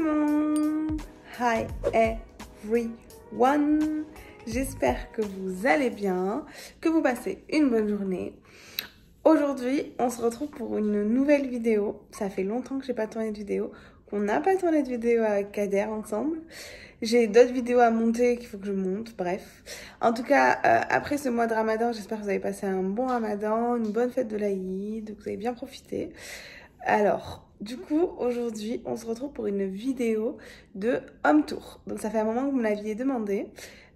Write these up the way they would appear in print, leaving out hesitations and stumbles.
monde! Hi everyone! J'espère que vous allez bien, que vous passez une bonne journée. Aujourd'hui, on se retrouve pour une nouvelle vidéo. Ça fait longtemps que j'ai pas tourné de vidéo, qu'on n'a pas tourné de vidéo avec Kader ensemble. J'ai d'autres vidéos à monter qu'il faut que je monte, bref. En tout cas, après ce mois de Ramadan, j'espère que vous avez passé un bon Ramadan, une bonne fête de l'Aïd, que vous avez bien profité. Alors, du coup, aujourd'hui, on se retrouve pour une vidéo de home tour. Donc ça fait un moment que vous me l'aviez demandé,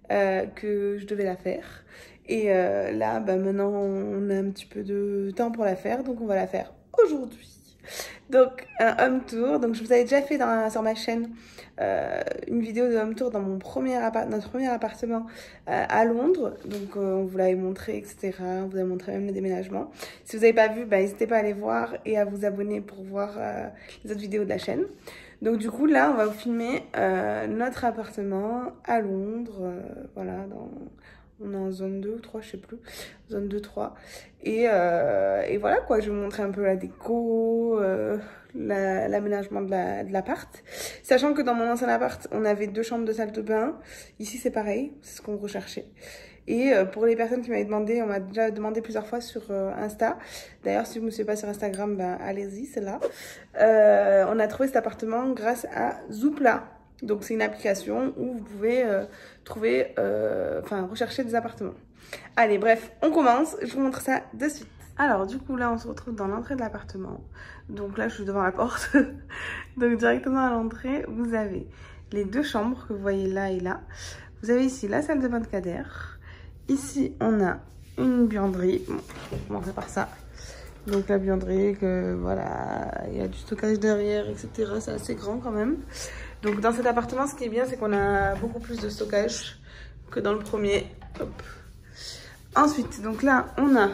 que je devais la faire. Et là, maintenant, on a un petit peu de temps pour la faire, donc on va la faire aujourd'hui. Donc, un home tour. Donc, je vous avais déjà fait sur ma chaîne une vidéo de home tour dans mon notre premier appartement à Londres. Donc, on vous l'avait montré, etc. On vous a montré même le déménagement. Si vous n'avez pas vu, n'hésitez pas à aller voir et à vous abonner pour voir les autres vidéos de la chaîne. Donc, du coup, là, on va vous filmer notre appartement à Londres. Voilà, on est en zone 2 ou 3, je sais plus. Zone 2, 3. Et voilà quoi, je vais vous montrer un peu la déco, l'aménagement de l'appart. Sachant que dans mon ancien appart, on avait 2 chambres de salle de bain. Ici, c'est pareil, c'est ce qu'on recherchait. Et pour les personnes qui m'avaient demandé, on m'a déjà demandé plusieurs fois sur Insta. D'ailleurs, si vous ne me suivez pas sur Instagram, allez-y, c'est là. On a trouvé cet appartement grâce à Zoopla. Donc, c'est une application où vous pouvez rechercher des appartements. Allez, bref, on commence. Je vous montre ça de suite. Alors, du coup, là, on se retrouve dans l'entrée de l'appartement. Donc là, je suis devant la porte. Donc, directement à l'entrée, vous avez les 2 chambres que vous voyez là et là. Vous avez ici la salle de bain de Kader. Ici, on a une buanderie. Bon, on va commencer par ça. Donc, la buanderie, voilà, il y a du stockage derrière, etc. C'est assez grand quand même. Donc dans cet appartement, ce qui est bien, c'est qu'on a beaucoup plus de stockage que dans le premier. Hop. Ensuite, donc là, on a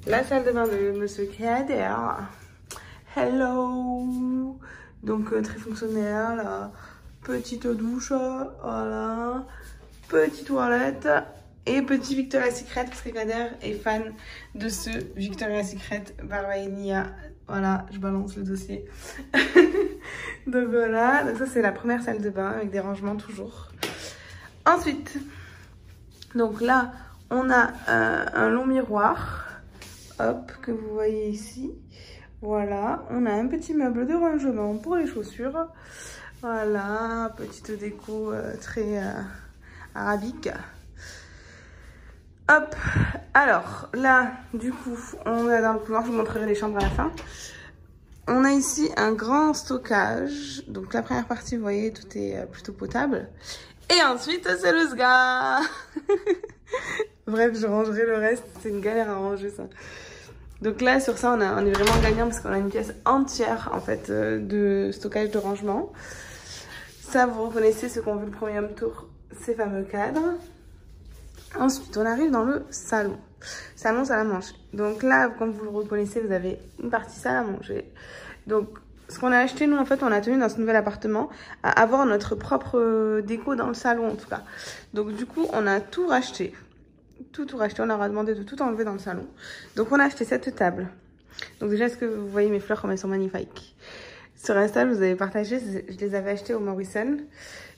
la salle de bain de Monsieur Kader. Hello. Donc très fonctionnel, là. Petite douche, voilà. Petite toilette et petit Victoria's Secret parce que Kader est fan de ce Victoria's Secret Barbaïnia. Voilà, je balance le dossier. Donc voilà, donc ça c'est la première salle de bain avec des rangements toujours. Ensuite, donc là, on a un long miroir, hop, que vous voyez ici. Voilà, on a un petit meuble de rangement pour les chaussures. Voilà, petite déco très arabique. Hop, alors là, du coup, on est dans le couloir, je vous montrerai les chambres à la fin. On a ici un grand stockage. Donc la première partie, vous voyez, tout est plutôt potable. Et ensuite, c'est le sga. Bref, je rangerai le reste. C'est une galère à ranger ça. Donc là, sur ça, on est vraiment gagnant parce qu'on a une pièce entière, en fait, de stockage de rangement. Ça, vous reconnaissez ceux qui ont vu le premier home tour, ces fameux cadres. Ensuite, on arrive dans le salon. Salon, salle à manger. Donc là, comme vous le reconnaissez, vous avez une partie salle à manger. Donc, ce qu'on a acheté, nous, en fait, on a tenu dans ce nouvel appartement à avoir notre propre déco dans le salon, en tout cas. Donc, du coup, on a tout racheté. Tout racheté. On leur a demandé de tout enlever dans le salon. Donc, on a acheté cette table. Donc, déjà, est-ce que vous voyez mes fleurs comme elles sont magnifiques? Sur Insta, je vous avais partagé, je les avais achetées au Morrison.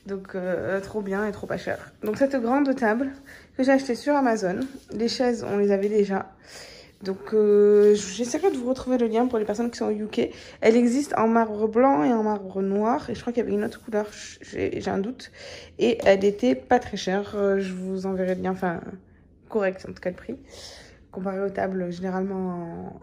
Donc, trop bien et trop pas cher. Donc, cette grande table que j'ai achetée sur Amazon. Les chaises, on les avait déjà. Donc, j'essaierai de vous retrouver le lien pour les personnes qui sont au UK. Elle existe en marbre blanc et en marbre noir. Et je crois qu'il y avait une autre couleur, j'ai un doute. Et elle était pas très chère. Je vous enverrai le lien, enfin, correct en tout cas le prix. Comparé aux tables généralement en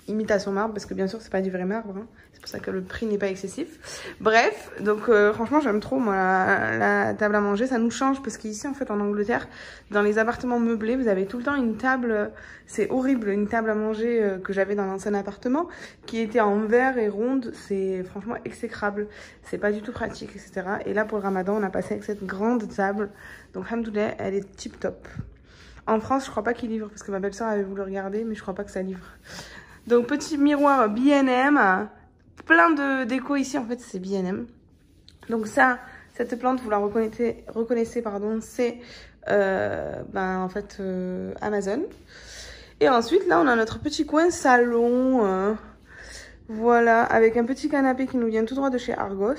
imitation marbre, parce que bien sûr c'est pas du vrai marbre, hein. C'est pour ça que le prix n'est pas excessif. Bref, donc franchement j'aime trop moi la table à manger, ça nous change parce qu'ici en fait en Angleterre, dans les appartements meublés, vous avez tout le temps une table, c'est horrible, une table à manger que j'avais dans l'ancien appartement, qui était en verre et ronde, c'est franchement exécrable, c'est pas du tout pratique, etc. Et là pour le Ramadan, on a passé avec cette grande table, donc alhamdoulilah, elle est tip top. En France, je crois pas qu'ils livrent, parce que ma belle-sœur avait voulu regarder, mais je crois pas que ça livre. Donc, petit miroir B&M. Plein de déco ici, en fait, c'est B&M. Donc ça, cette plante, vous la reconnaissez pardon, c'est en fait Amazon. Et ensuite, là, on a notre petit coin salon. Voilà, avec un petit canapé qui nous vient tout droit de chez Argos.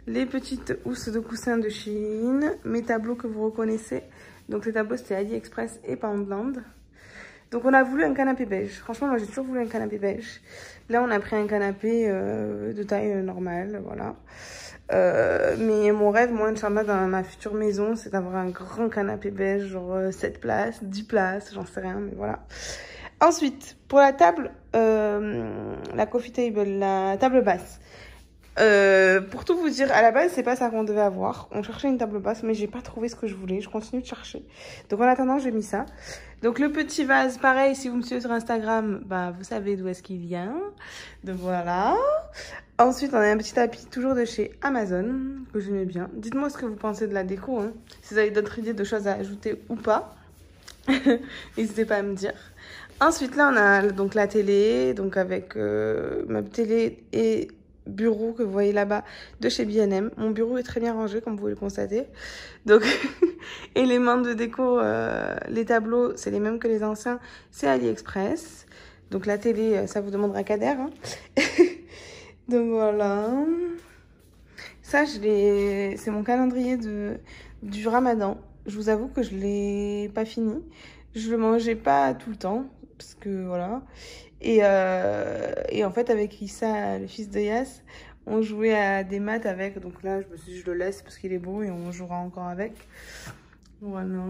Les petites housses de coussin de Shein. Mes tableaux que vous reconnaissez. Donc les tableaux, c'était AliExpress et Poundland. Donc on a voulu un canapé beige. Franchement, moi j'ai toujours voulu un canapé beige. Là, on a pris un canapé de taille normale, voilà. Mais mon rêve, moi, Inch'Allah, dans ma future maison, c'est d'avoir un grand canapé beige, genre 7 places, 10 places, j'en sais rien, mais voilà. Ensuite, pour la table, la coffee table, la table basse. Pour tout vous dire, à la base, c'est pas ça qu'on devait avoir. On cherchait une table basse, mais j'ai pas trouvé ce que je voulais. Je continue de chercher. Donc, en attendant, j'ai mis ça. Donc, le petit vase, pareil, si vous me suivez sur Instagram, bah, vous savez d'où est-ce qu'il vient. Donc, voilà. Ensuite, on a un petit tapis, toujours de chez Amazon, que j'aimais bien. Dites-moi ce que vous pensez de la déco, hein. Si vous avez d'autres idées de choses à ajouter ou pas. N'hésitez pas à me dire. Ensuite, là, on a donc la télé, donc avec ma télé et bureau que vous voyez là-bas de chez B&M. Mon bureau est très bien rangé, comme vous pouvez le constater. Donc, éléments de déco, les tableaux, c'est les mêmes que les anciens, c'est AliExpress. Donc, la télé, ça vous demandera Kader. Hein. Donc, voilà. Ça, c'est mon calendrier du Ramadan. Je vous avoue que je ne l'ai pas fini. Je le mangeais pas tout le temps, parce que voilà. Et en fait, avec Issa, le fils de Yas, on jouait à des maths avec. Donc là, je me suis dit, je le laisse parce qu'il est beau et on jouera encore avec. Voilà.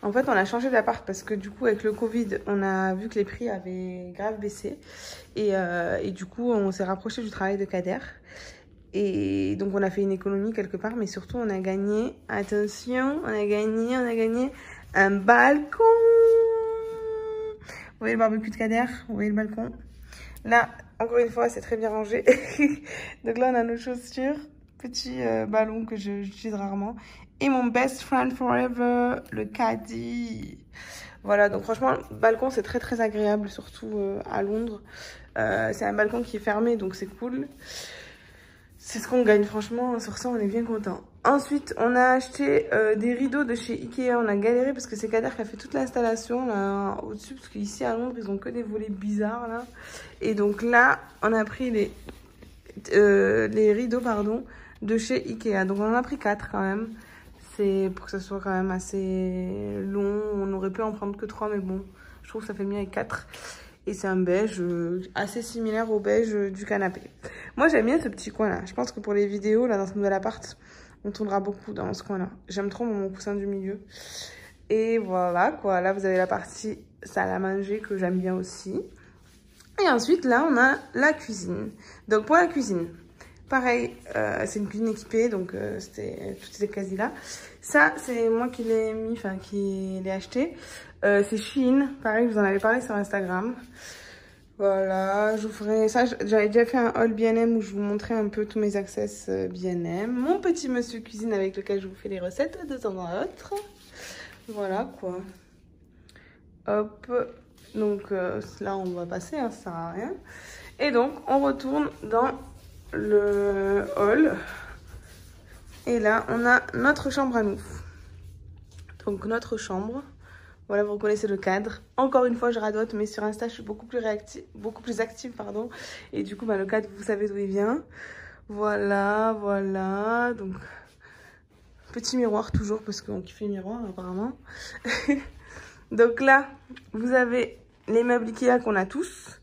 En fait, on a changé d'appart parce que du coup, avec le Covid, on a vu que les prix avaient grave baissé. Et du coup, on s'est rapproché du travail de Kader. Et donc, on a fait une économie quelque part, mais surtout, on a gagné, attention, on a gagné un balcon. Vous voyez le barbecue de Kader, vous voyez le balcon. Là, encore une fois, c'est très bien rangé. Donc là, on a nos chaussures, petit ballon que j'utilise rarement. Et mon best friend forever, le caddie. Voilà, donc franchement, le balcon, c'est très très agréable, surtout à Londres. C'est un balcon qui est fermé, donc c'est cool. C'est ce qu'on gagne, franchement, sur ça, on est bien content. Ensuite, on a acheté des rideaux de chez Ikea. On a galéré parce que c'est Kader qui a fait toute l'installation là au-dessus. Parce qu'ici à Londres, ils ont que des volets bizarres là. Et donc là, on a pris les rideaux pardon, de chez Ikea. Donc on en a pris 4 quand même. C'est pour que ça soit quand même assez long. On aurait pu en prendre que 3, mais bon, je trouve que ça fait mieux avec 4. Et c'est un beige assez similaire au beige du canapé. Moi, j'aime bien ce petit coin-là. Je pense que pour les vidéos, là, dans ce nouvel appart, on tournera beaucoup dans ce coin-là. J'aime trop mon coussin du milieu. Et voilà, quoi. Là, vous avez la partie salle à manger que j'aime bien aussi. Et ensuite, là, on a la cuisine. Donc, pour la cuisine, pareil, c'est une cuisine équipée. Donc, c'était toutes ces quasi-là. Ça, c'est moi qui l'ai mis, enfin, qui l'ai acheté. C'est Shein, pareil, je vous en avais parlé sur Instagram. Voilà, je vous ferai ça. J'avais déjà fait un haul B&M où je vous montrais un peu tous mes access B&M. Mon petit monsieur cuisine avec lequel je vous fais les recettes de temps en autre. Voilà quoi. Hop, donc là on va passer, hein, ça sert à rien. Et donc on retourne dans le hall. Et là on a notre chambre à nous. Donc notre chambre. Voilà, vous reconnaissez le cadre. Encore une fois, je radote, mais sur Insta, je suis beaucoup plus active, pardon. Et du coup, bah, le cadre, vous savez d'où il vient. Voilà, voilà. Donc, petit miroir toujours, parce qu'on kiffe les miroirs, apparemment. Donc là, vous avez les meubles Ikea qu'on a tous,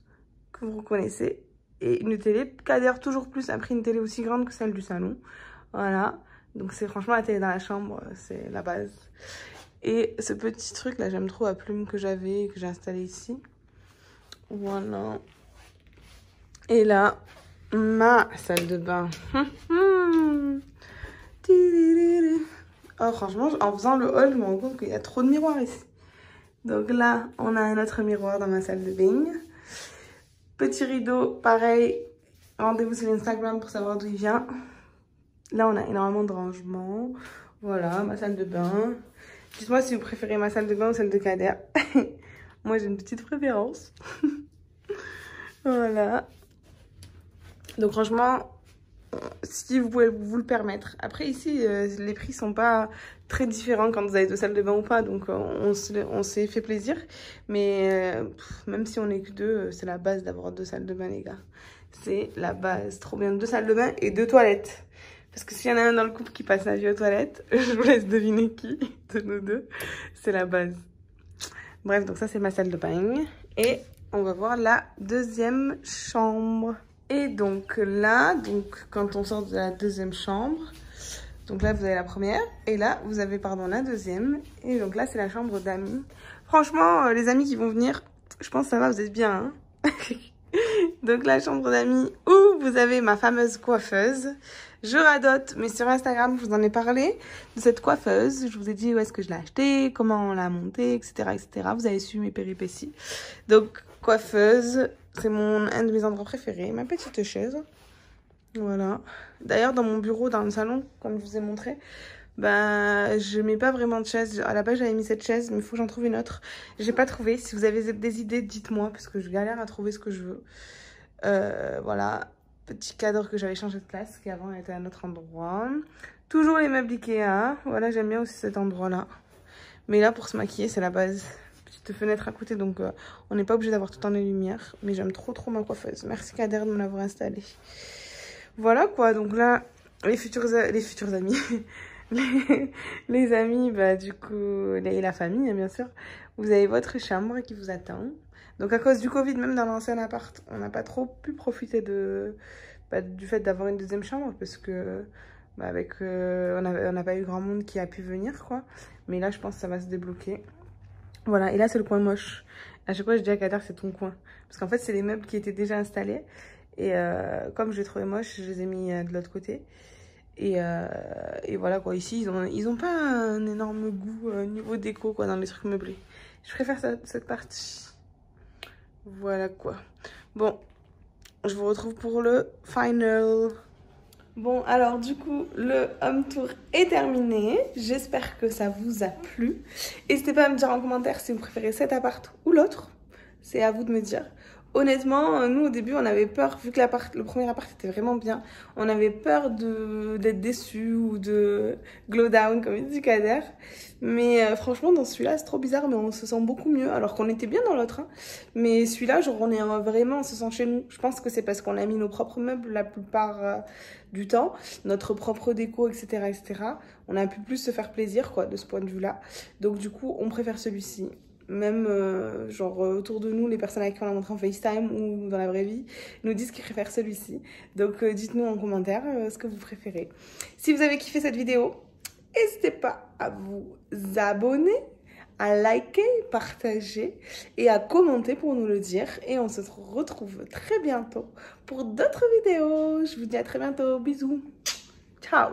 que vous reconnaissez. Et une télé. Kader, toujours plus, a pris une télé aussi grande que celle du salon. Voilà. Donc, c'est franchement la télé dans la chambre, c'est la base. Et ce petit truc là, j'aime trop à plume que j'avais et que j'ai installé ici. Voilà. Et là, ma salle de bain. Oh, franchement, en faisant le haul, je me rends compte qu'il y a trop de miroirs ici. Donc là, on a un autre miroir dans ma salle de bain. Petit rideau, pareil. Rendez-vous sur Instagram pour savoir d'où il vient. Là, on a énormément de rangements. Voilà, ma salle de bain. Dites-moi si vous préférez ma salle de bain ou celle de Kader. Moi, j'ai une petite préférence. Voilà. Donc, franchement, si vous pouvez vous le permettre. Après ici, les prix sont pas très différents quand vous avez 2 salles de bain ou pas, donc on s'est fait plaisir. Mais même si on est que 2, c'est la base d'avoir 2 salles de bain, les gars. C'est la base, trop bien. 2 salles de bain et 2 toilettes. Parce que s'il y en a un dans le couple qui passe la vie aux toilettes, je vous laisse deviner qui de nous deux. C'est la base. Bref, donc ça c'est ma salle de bain. Et on va voir la deuxième chambre. Et donc là, quand on sort de la deuxième chambre, donc là vous avez la première. Et là vous avez, pardon, la deuxième. Et donc là c'est la chambre d'amis. Franchement, les amis qui vont venir, je pense que ça va, vous êtes bien. Hein. Donc la chambre d'amis où vous avez ma fameuse coiffeuse. Je radote, mais sur Instagram, je vous en ai parlé de cette coiffeuse. Je vous ai dit où est-ce que je l'ai achetée, comment on l'a montée, etc., etc. Vous avez su mes péripéties. Donc, coiffeuse, c'est un de mes endroits préférés. Ma petite chaise. Voilà. D'ailleurs, dans mon bureau, dans le salon, comme je vous ai montré, bah, je mets pas vraiment de chaise. À la base, j'avais mis cette chaise, mais il faut que j'en trouve une autre. J'ai pas trouvé. Si vous avez des idées, dites-moi, parce que je galère à trouver ce que je veux. Voilà. Petit cadre que j'avais changé de place, qui avant était à un autre endroit. Toujours les meubles Ikea. Voilà, j'aime bien aussi cet endroit-là. Mais là, pour se maquiller, c'est la base. Petite fenêtre à côté, donc on n'est pas obligé d'avoir tout le temps les lumières. Mais j'aime trop ma coiffeuse. Merci Kader de me l'avoir installée. Voilà quoi, donc là, les futurs amis. les amis, bah du coup, et la famille, bien sûr. Vous avez votre chambre qui vous attend. Donc à cause du Covid, même dans l'ancien appart, on n'a pas trop pu profiter du fait d'avoir une deuxième chambre parce que bah, on n'a pas eu grand monde qui a pu venir, quoi. Mais là, je pense que ça va se débloquer. Voilà, et là, c'est le coin moche. À chaque fois, je dis à Kader, c'est ton coin. Parce qu'en fait, c'est les meubles qui étaient déjà installés. Et comme je les trouvais moches, je les ai mis de l'autre côté. Et voilà, quoi. Ici, ils ont pas un énorme goût niveau déco, quoi, dans les trucs meublés. Je préfère cette partie. Voilà quoi. Bon, je vous retrouve pour le final. Bon, alors du coup, le home tour est terminé. J'espère que ça vous a plu. N'hésitez pas à me dire en commentaire si vous préférez cet appart ou l'autre. C'est à vous de me dire. Honnêtement, nous au début on avait peur, vu que le premier appart était vraiment bien, on avait peur d'être déçus ou de glow down comme il dit Kader. Mais franchement dans celui-là c'est trop bizarre, mais on se sent beaucoup mieux alors qu'on était bien dans l'autre. Hein. Mais celui-là, genre on est vraiment, on se sent chez nous. Je pense que c'est parce qu'on a mis nos propres meubles la plupart du temps, notre propre déco, etc., etc. On a pu plus se faire plaisir quoi de ce point de vue-là. Donc du coup on préfère celui-ci. Même genre autour de nous, les personnes avec qui on a montré en FaceTime ou dans la vraie vie nous disent qu'ils préfèrent celui-ci. Donc dites-nous en commentaire ce que vous préférez. Si vous avez kiffé cette vidéo, n'hésitez pas à vous abonner, à liker, partager et à commenter pour nous le dire. Et on se retrouve très bientôt pour d'autres vidéos. Je vous dis à très bientôt. Bisous. Ciao.